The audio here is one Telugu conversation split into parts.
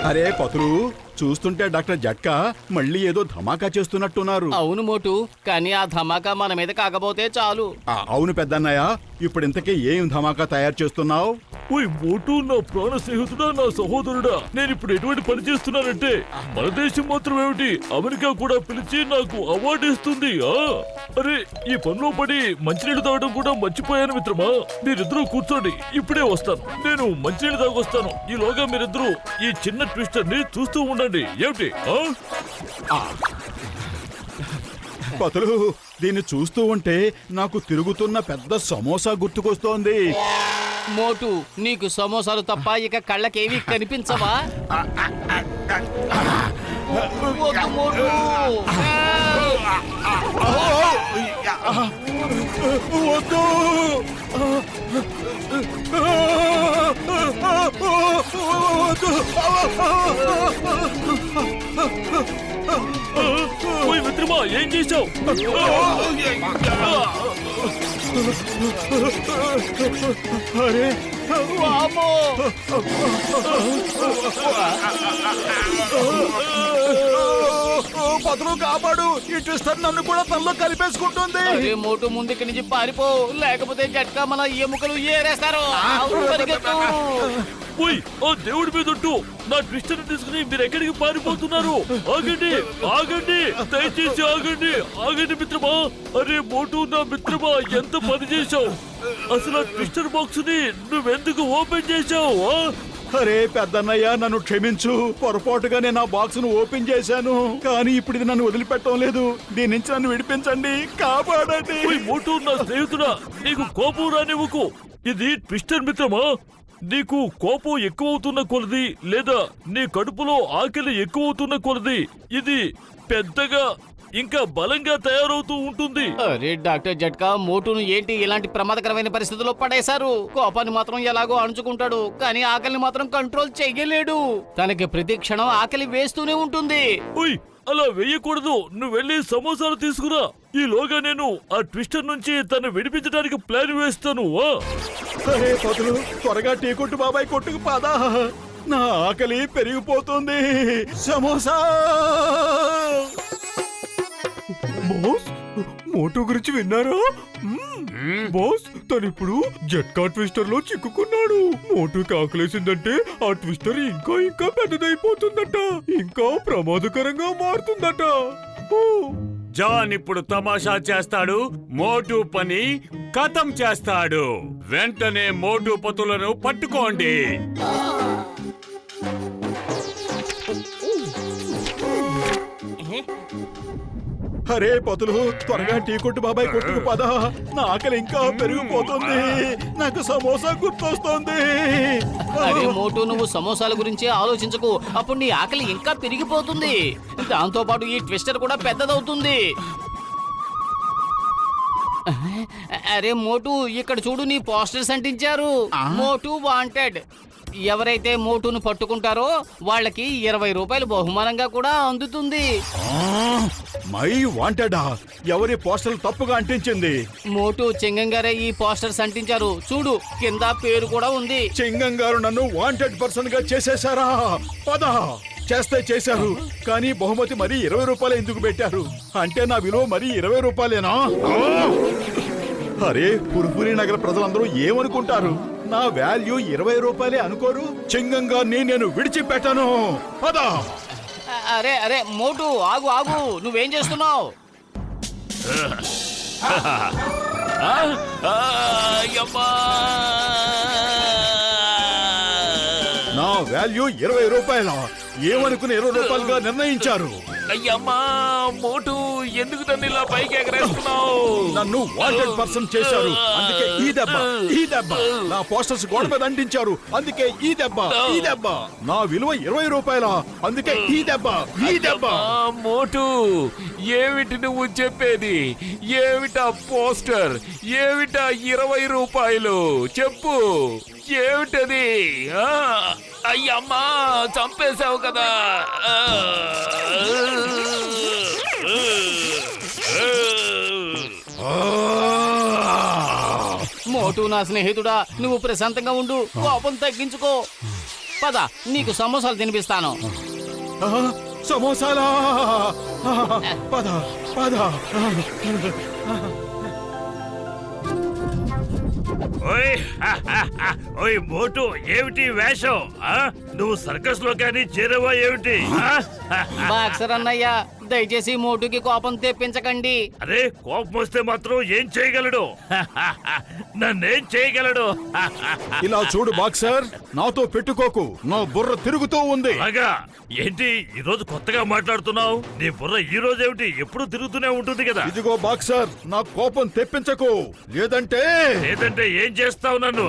అరే పతులు, చూస్తుంటే డాక్టర్ జట్కా మళ్ళీ ఏదో ధమాకా చేస్తున్నట్టున్నారు. అవును మోటు, కానీ ఆ ధమాకా మన మీద కాకపోతే చాలు. అవును పెద్దన్నయ్య, ఇప్పుడు ఇంతకీ ఏం ధమాకా తయారు చేస్తున్నావు? ఓయ్ మోటు, నా ప్రాణ స్నేహితుడా, నా సహోదరుడా, నేను ఇప్పుడు ఎటువంటి పని చేస్తున్నానంటే మన దేశం మాత్రం ఏమిటి, అమెరికా కూడా పిలిచి నాకు అవార్డు ఇస్తుంది. అరే, ఈ పనిలో పడి మంచినీళ్ళు తాగడం కూడా మర్చిపోయాను మిత్రమా. మీరిద్దరూ కూర్చోండి, ఇప్పుడే వస్తాను. నేను మంచినీళ్ళు తాగొస్తాను. ఈలోగా మీరిద్దరూ ఈ చిన్న ట్విస్టర్ ని చూస్తూ ఉండండి. ఏమిటి? పతులు, దీన్ని చూస్తూ ఉంటే నాకు తిరుగుతున్న పెద్ద సమోసా గుర్తుకొస్తోంది. మోటు, నీకు సమోసాలు తప్ప ఇక కళ్ళకేవి కనిపించవా? వద్దు మోటు. వద్దు. ఓయ్ మిత్రమా, ఏం చేశావు? అరే వామ్మో! పతులు కాపాడు, ఈ ట్విస్టర్ నన్ను కూడా తనలో కలిపేసుకుంటుంది. అరే మోటు, ముందుకి నుంచి పారిపో, లేకపోతే జట్కా మన ఎముకలు ఏరేస్తారు. పరిగెత్తు. ఓయ్, ఆ దేవుడి మీద ఉంటూ నా ట్విస్టర్ తీసుకుని మీరు ఎక్కడికి పారిపోతున్నారు? ఆగండి, ఆగండి, దయచేసి ఆగండి, ఆగండి మిత్రమా. అరే మోటు, నా మిత్రమా, ఎంత పని చేశావు? అసలు ఆ ట్విస్టర్ బాక్స్ ని నువ్వెందుకు ఓపెన్ చేశావు? అరే పెద్దన్నయ్య, నన్ను క్షమించు. పొరపాటుగా నేను ఆ బాక్స్ ను ఓపెన్ చేశాను, కానీ ఇప్పుడు ఇది నన్ను వదిలిపెట్టడం లేదు. దీని నుంచి నన్ను విడిపించండి, కాపాడండి. ఓయ్ మోటు, నా స్నేహితుడా, నీకు కోపం రానివ్వకు. ఇది ట్విస్టర్ మిత్రమా. నీకు కోపం ఎక్కువవుతున్న కొలది, లేదా నీ కడుపులో ఆకలి ఎక్కువవుతున్న కొలది ఇది పెద్దగా ఇంకా బలంగా తయారవుతూ ఉంటుంది. అరే డాక్టర్ జట్కా, మోటును ఏంటి ఇలాంటి ప్రమాదకరమైన పరిస్థితుల్లో పడేశారు? కోపాన్ని మాత్రం ఎలాగో అణుచుకుంటాడు, కానీ ఆకలిని మాత్రం కంట్రోల్ చెయ్యలేడు. తనకి ప్రతి క్షణం ఆకలి వేస్తూనే ఉంటుంది. ఓయ్, అలా వేయకూడదు. నువ్వు వెళ్ళి సమోసాలు తీసుకురా. ఈలోగా నేను ఆ ట్విస్టర్ నుంచి తను విడిపించడానికి ప్లాన్ వేస్తాను. అరే పతులు, త్వరగా టీ కొట్టు బాబాయ్, కొట్టుకు పాదా. నా ఆకలి పెరిగిపోతుంది. సమోసా. బాస్, మోటో గురించి విన్నారా? బాస్, తనిప్పుడు జట్కా ట్విస్టర్ లో చిక్కుకున్నాడు. మోటోకి ఆకలేసిందంటే ఆ ట్విస్టర్ ఇంకా ఇంకా పెద్దదైపోతుందట, ఇంకా ప్రమాదకరంగా మారుతుందట. జాన్ ఇప్పుడు తమాషా చేస్తాడు, మోటు పని ఖతం చేస్తాడు. వెంటనే మోటు పతులను పట్టుకోండి. అరే పతులు, త్వరగా టీ కొట్టు బాబాయ్, కొట్టుకు పద. నా ఆకలి ఇంకా పెరిగిపోతుంది. నాకు సమోసా గుర్తొస్తుంది. అరే మోటు, నువ్వు సమోసాల గురించి ఆలోచించకు, అప్పుడు నీ ఆకలి ఇంకా పెరిగిపోతుంది. దాంతో పాటు ఈ ట్విస్టర్ కూడా పెద్దదవుతుంది. అరే మోటు, ఇక్కడ చూడు, నీ పోస్టర్స్ అంటించారు. మోటు వాంటెడ్. ఎవరైతే మోటును పట్టుకుంటారో వాళ్ళకి 20 రూపాయలు బహుమానంగా కూడా అందుతుంది. మై వాంటెడా? ఎవరి పోస్టర్ తప్పుగా అంటించింది? మోటు చింగం గారే ఈ పోస్టర్స్ అంటించారు. చూడు, కింద పేరు కూడా ఉంది. చింగం గారు నన్ను వాంటెడ్ పర్సన్ గా చేసేశారా? పద. చేస్తే చేశారు, కానీ బహుమతి మరి 20 రూపాయలు ఎందుకు పెట్టారు? అంటే నా విలువ మరి 20 రూపాయలేనా? అరే, పురుపురి నగర ప్రజలందరూ ఏమనుకుంటారు? నా వాల్యూ 20 రూపాయలే అనుకోరు? చింగం గారిని నేను విడిచిపెట్టను. పద. అరే అరే మోటు, ఆగు ఆగు, నువ్వేం చేస్తున్నావు? నా వాల్యూ 20 రూపాయల. ఏమనుకుని 20 రూపాయలుగా నిర్ణయించారు? అయ్యమ్మా, మోటు ఎందుకు నన్ను ఇలా పైకి ఎగరేస్తున్నావు? నన్ను వాంటెడ్ పర్సన్ చేశారు, అందుకే ఈ దెబ్బ. ఈ దెబ్బ నా పోస్టర్స్ గోడ మీద అంటించారు, అందుకే ఈ దెబ్బ. ఈ దెబ్బ నా విలువ 20 రూపాయల, అందుకే ఈ దెబ్బ. ఈ దెబ్బ. మోటు, ఏమిటి నువ్వు చెప్పేది? ఏమిటా పోస్టర్? ఏమిటా 20 రూపాయలు? చెప్పు, ఏమిటది? అయ్యమ్మా, చంపేశావు కదా. మోటు నా స్నేహితుడా, నువ్వు ప్రశాంతంగా ఉండు, కోపం తగ్గించుకో. పద, నీకు సమోసాలు తినిపిస్తాను. ఆ, సమోసాలా? పద పద. ఓయ్ ఓయ్ మోటు, ఏమిటి వేషం? నువ్వు సర్కస్ లో కానీ చేరవా ఏమిటి? బాక్సర్ అన్నయ్య, దయచేసి మోటుకి కోపం తెప్పించకండి. అరే, కోపం వస్తే మాత్రం ఏం చేయగలడు? నన్నేం చేయగలడు? ఇలా చూడు బాక్సర్, నాతో పెట్టుకోకు, నా బుర్ర తిరుగుతూ ఉంది. అలాగా? ఏంటి ఈ రోజు కొత్తగా మాట్లాడుతున్నావు? నీ బుర్ర ఈ రోజు ఏమిటి ఎప్పుడు తిరుగుతూనే ఉంటుంది కదా. ఇదిగో బాక్సర్, నా కోపం తెప్పించకు, లేదంటే లేదంటే ఏం చేస్తావు? నన్ను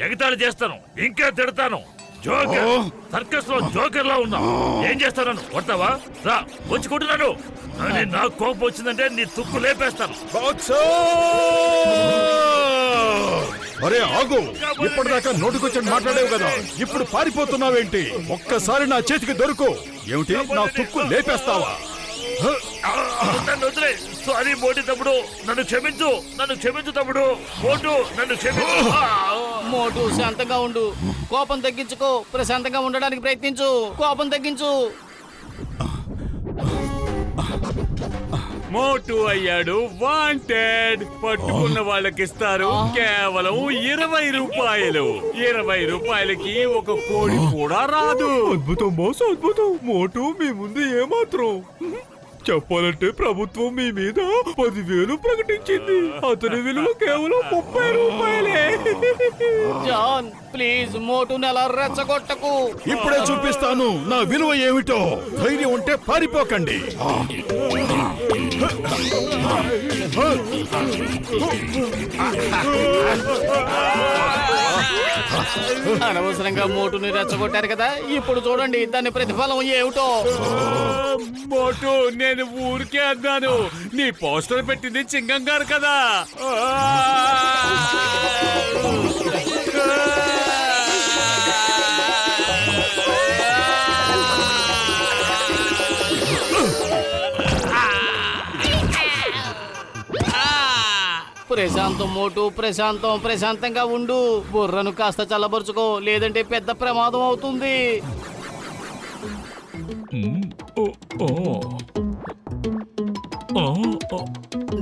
ఎగతాళి చేస్తాను, ఇంకా తిడతాను. జోకర్, సర్కస్ లో జోకర్ లా ఉన్నావు. ఏం చేస్తాను? నన్ను కొడతావా? రా, వచ్చి కొట్టున్నాను. నాకు కోపం వచ్చిందంటే నీ తుక్కు లేపేస్తాను. బాక్సర్! అరే ఆగు, ఇప్పటిదాకా నోటికొచ్చి మాట్లాడేవు కదా, ఇప్పుడు పారిపోతున్నావేంటి? ఒక్కసారి నా చేతికి దొరుకు. ఏమిటి, నా తుక్కు లేపేస్తావా? నన్ను వదిలే. సారీ మోటి తమ్ముడు, నన్ను క్షమించు. నన్ను క్షమించు తమ్ముడు. మోటు, నన్ను క్షమించు. మోటు, శాంతంగా ఉండు, కోపం తగ్గించుకో, ప్రశాంతంగా ఉండడానికి ప్రయత్నించు, కోపం తగ్గించు. మోటు అయ్యాడు వాంటెడ్. పట్టుకున్న వాళ్ళకిస్తారు కేవలం 20 రూపాయలు. 20 రూపాయలకి ఒక కోడి కూడా రాదు. అద్భుతం బాస్, అద్భుతం. మోటు మీ ముందు ఏమాత్రం. చెప్పాలంటే ప్రభుత్వం మీ మీద 10,000 ప్రకటించింది. అతని విలువ కేవలం 30 రూపాయలే. జాన్, ప్లీజ్ మోటుని అలా రెచ్చగొట్టకు. ఇప్పుడే చూపిస్తాను నా విలువ ఏమిటో. ధైర్యం ఉంటే పారిపోకండి. అనవసరంగా మోటుని రెచ్చగొట్టారు కదా, ఇప్పుడు చూడండి దాని ప్రతిఫలం ఏమిటో. మోటు, నేను ఊరికే అన్నాను. నీ పోస్టర్ పెట్టింది చింగం గారు కదా. ప్రశాంతం మోటు, ప్రశాంతం. ప్రశాంతంగా ఉండు, బుర్రను కాస్త చల్లబరుచుకో, లేదంటే పెద్ద ప్రమాదం అవుతుంది.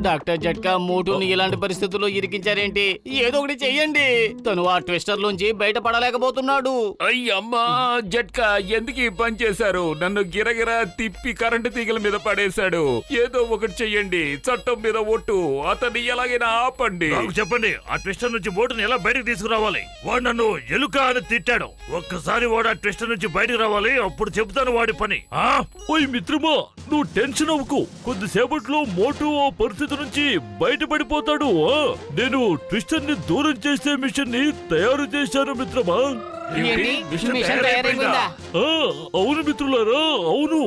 డాక్టర్ జట్కా, మోటుని ఇలాంటి పరిస్థితుల్లో ఇరికించారేంటి? ఏదో ఒకటి చెయ్యండి. తను ఆ ట్విస్టర్ లోంచి బయటపడలేకపోతున్నాడు. అయ్యమ్మా, జట్కా, ఎందుకు ఈ పని చేశారు? నన్ను గిరగిరా తిప్పి కరెంటు తీగల మీద పడేశాడు. ఏదో ఒకటి చెయ్యండి, చట్టం మీద ఒట్టు. అతన్ని ఎలాగైనా ఆపండి. నాకు చెప్పండి, ఆ ట్విస్టర్ నుంచి బోటుని ఎలా బయటకు తీసుకురావాలి? వాడు నన్ను ఎలుక అని తిట్టాడు. ఒక్కసారి వాడు ఆ ట్విస్టర్ నుంచి బయటకు రావాలి, అప్పుడు చెబుతాను వాడి పని. ఓయ్ మిత్రమా, నువ్వు టెన్షన్ అవ్వకు. కొద్దిసేపట్లో మోటు ఆ పరిస్థితి నుంచి బయటపడిపోతాడు. నేను ట్విస్టర్ ని దూరం చేసే మిషన్ ని తయారు చేశాను మిత్రమా. ఏంటి? మిషన్ తయారైపోయిందా? అవును మిత్రులారా, అవును.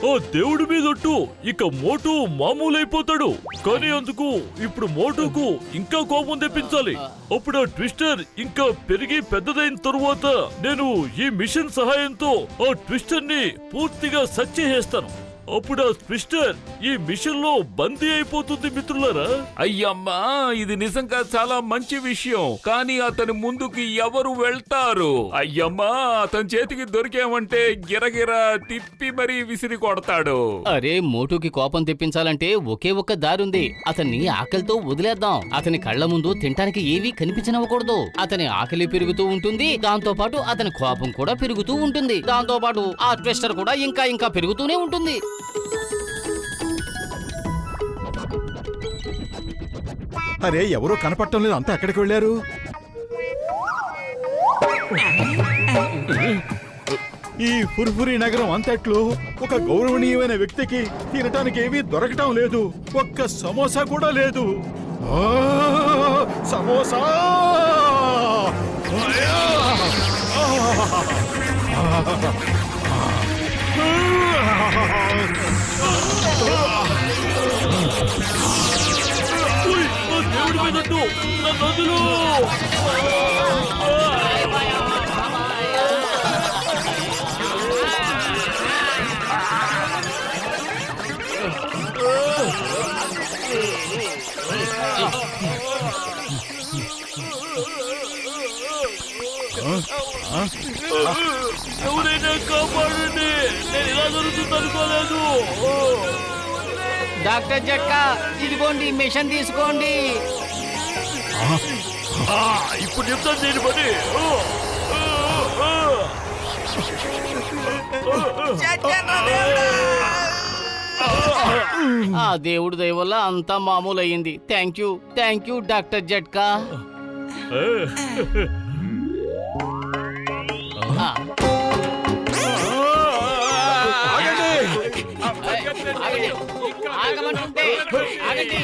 ఆ దేవుడి మీదొట్టు, ఇక మోటు మామూలైపోతాడు. కానీ అందుకు ఇప్పుడు మోటుకు ఇంకా కోపం తెప్పించాలి. అప్పుడు ఆ ట్విస్టర్ ఇంకా పెరిగి పెద్దదైన తరువాత నేను ఈ మిషన్ సహాయంతో ఆ ట్విస్టర్ ని పూర్తిగా సచ్ చేసేస్తాను. అప్పుడు ఆ ట్విస్టర్ ఈ మిషన్ లో బందీ అయిపోతుంది మిత్రులారా. అయ్యమ్మా, ఇది నిజంగా చాలా మంచి విషయం. కానీ అతని ముందుకి ఎవరు వెళ్తారు? అయ్యమ్మా, అతని చేతికి దొరికామంటే గిరగిరా తిప్పి మరీ విసిరి కొడతాడు. అరే, మోటుకి కోపం తెప్పించాలంటే ఒకే ఒక్క దారుంది. అతన్ని ఆకలితో వదిలేద్దాం. అతని కళ్ళ ముందు తినడానికి ఏవీ కనిపించనివ్వకూడదు. అతని ఆకలి పెరుగుతూ ఉంటుంది, దాంతో పాటు అతని కోపం కూడా పెరుగుతూ ఉంటుంది. దాంతో పాటు ఆ ట్విస్టర్ కూడా ఇంకా ఇంకా పెరుగుతూనే ఉంటుంది. అరే, ఎవరో కనపడటం లేదు, అంతా ఎక్కడికి వెళ్ళారు? ఈ ఫుర్ఫురి నగరం అంతట్లో ఒక గౌరవనీయమైన వ్యక్తికి తినటానికి ఏమీ దొరకటం లేదు. ఒక్క సమోసా కూడా లేదు. ఆ, సమోసా! ఓయ్, ఆ దేవుడి మీద వద్దు. నన్ను వదులు. ఎవరైనా కాపాడండి, నేను ఇలా జరుగుతుంది అనుకోలేదు. డాక్టర్ జట్కా, ఇదిగోండి మిషన్ తీసుకోండి. ఇప్పుడు చెప్తాను దీని పని. ఆ దేవుడి దయ వల్ల అంతా మామూలు అయ్యింది. థ్యాంక్ యూ డాక్టర్ జట్కా. ఆ, ఆగండి! ఆగండి. ఆగమంటుంటే ఆగండి.